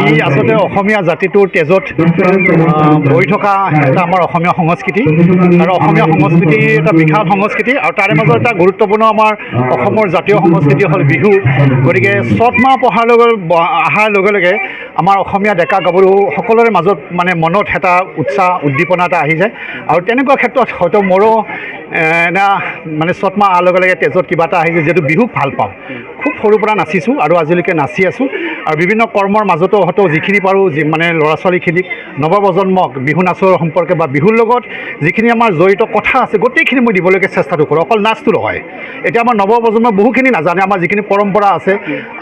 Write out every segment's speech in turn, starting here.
ই আচলতে অসমীয়া জাতিটোৰ তেজত বৈ থকা এটা আমাৰ অসমীয়া সংস্কৃতি আৰু অসমীয়া সংস্কৃতি এটা বিশাল সংস্কৃতি আৰু তাৰে মাজত এটা গুৰুত্বপূৰ্ণ আমাৰ অসমৰ জাতীয় সংস্কৃতি হ'ল বিহু। গতিকে চ'ত মাহ অহাৰ লগে লগে আমাৰ অসমীয়া ডেকা গাভৰু সকলোৰে মাজত মানে মনত এটা উৎসাহ উদ্দীপনা এটা আহি যায় আৰু তেনেকুৱা ক্ষেত্ৰত হয়তো মোৰো মানে চ'ত মাহ অহাৰ লগে লগে তেজত কিবা এটা আহি যায়, যিহেতু বিহুক ভাল পাওঁ। খুব সৰুৰ পৰা নাচিছোঁ আৰু আজিলৈকে নাচি আছোঁ আৰু বিভিন্ন কৰ্মৰ মাজতো হয়তো যিখিনি পাৰোঁ মানে ল'ৰা ছোৱালীখিনিক নৱপ্ৰজন্মক বিহু নাচৰ সম্পৰ্কে বা বিহুৰ লগত যিখিনি আমাৰ জড়িত কথা আছে গোটেইখিনি মই দিবলৈকে চেষ্টাটো কৰোঁ, অকল নাচটো নহয়। এতিয়া আমাৰ নৱপ্ৰজন্মই বহুখিনি নাজানে আমাৰ যিখিনি পৰম্পৰা আছে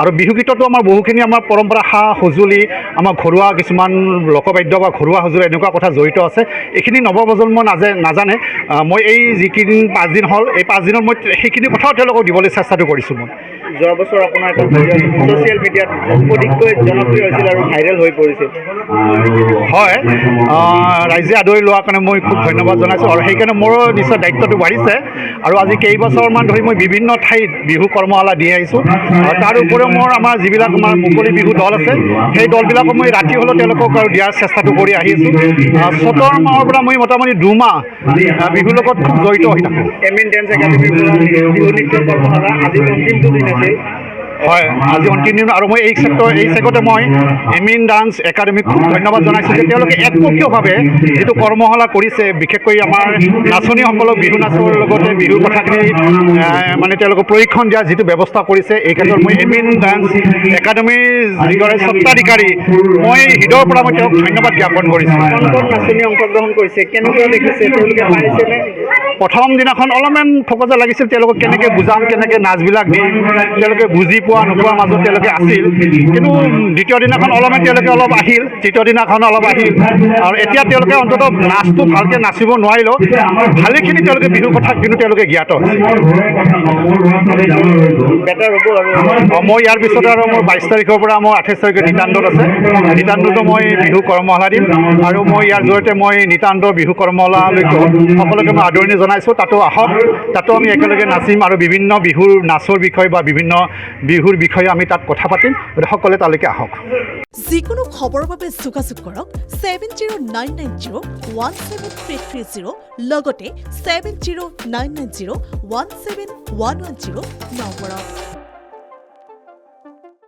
আৰু বিহুগীততো আমাৰ বহুখিনি আমাৰ পৰম্পৰা সা সঁজুলি আমাৰ ঘৰুৱা কিছুমান লোকবাদ্য বা ঘৰুৱা সঁজুলি এনেকুৱা কথা জড়িত আছে, এইখিনি নৱপ্ৰজন্ম নাজানে। মই এই যিখিনি 5 দিন হ'ল এই 5 দিনত মই সেইখিনি কথাও তেওঁলোকক দিবলৈ চেষ্টাটো কৰিছোঁ। মই যোৱা বছৰ আপোনাৰ এটা ছ'চিয়েল মিডিয়াত অধিককৈ জনপ্ৰিয় হৈছিল আৰু ভাইৰেল হৈ পৰিছিল। হয়, ৰাইজে আদৰি লোৱাৰ কাৰণে মই খুব ধন্যবাদ জনাইছোঁ আৰু সেইকাৰণে মোৰো নিশ্চয় দায়িত্বটো বাঢ়িছে আৰু আজি কেইবছৰমান ধৰি মই বিভিন্ন ঠাইত বিহু কৰ্মশালা দি আহিছোঁ। আৰু তাৰ উপৰিও মোৰ আমাৰ যিবিলাক আমাৰ মুকলি বিহু দল আছে সেই দলবিলাকক মই ৰাতি হ'লেও তেওঁলোকক আৰু দিয়াৰ চেষ্টাটো কৰি আহিছোঁ। চ'তৰ মাহৰ পৰা মই মোটামুটি 2 মাহ বিহুৰ লগত খুব জড়িত হৈ থাকোঁ। এমিন ডেন্স একাডেমীৰ পৰা বিহু নৃত্যৰ কৰ্মশালা আজি অন্তিমটো দিন আছিল। হয়, আজি অন্তিম দিন আৰু মই এই চেগতে মই এমিন ডান্স একাডেমীক খুব ধন্যবাদ জনাইছোঁ যে তেওঁলোকে একপক্ষীয়ভাৱে যিটো কৰ্মশালা কৰিছে, বিশেষকৈ আমাৰ নাচনীসকলক বিহু নাচৰ লগতে বিহুৰ কথাখিনি মানে তেওঁলোকক প্ৰশিক্ষণ দিয়াৰ যিটো ব্যৱস্থা কৰিছে, এই ক্ষেত্ৰত মই এমিন ডান্স একাডেমীৰ যিগৰাকী স্বত্বাধিকাৰী মই হৃদয়ৰ পৰা মই তেওঁক ধন্যবাদ জ্ঞাপন কৰিছোঁ। নাচনী অংশগ্ৰহণ কৰিছে, কেনেকুৱা দেখিছে, তেওঁলোকে পাৰিছেনে? প্ৰথম দিনাখন অলপমান থকজা লাগিছিল, তেওঁলোকক কেনেকৈ বুজাম, কেনেকৈ নাচবিলাক দিম, তেওঁলোকে বুজি পোৱা নোপোৱাৰ মাজত তেওঁলোকে আছিল। কিন্তু দ্বিতীয় দিনাখন অলপমান তেওঁলোকে অলপ আহিল, তৃতীয় দিনাখন অলপ আহিল আৰু এতিয়া তেওঁলোকে অন্ততঃ নাচটো ভালকৈ নাচিব নোৱাৰিলেও ভালেখিনি তেওঁলোকে বিহুৰ কথা কিন্তু তেওঁলোকে জ্ঞাত হৈছে। মই ইয়াৰ পিছতে আৰু মোৰ 22 তাৰিখৰ পৰা মোৰ 28 তাৰিখে নিতান্তত আছে। নিতান্ততো মই বিহু কৰ্মশালা দিম আৰু মই ইয়াৰ জৰিয়তে মই নিতান্ত বিহু কৰ্মশালালৈকে সকলোকে মই আদৰণি জনাইছোঁ, তাতো আহক, তাতো আমি একেলগে নাচিম আৰু বিভিন্ন বিহুৰ নাচৰ বিষয়ে বা বিভিন্ন বিহুৰ বিষয়ে আমি তাত কথা পাতিম। গতিকে সকলোৱে তালৈকে আহক। যিকোনো খবৰৰ বাবে যোগাযোগ কৰক 7099017330 লগতে 7099017110 নম্বৰত।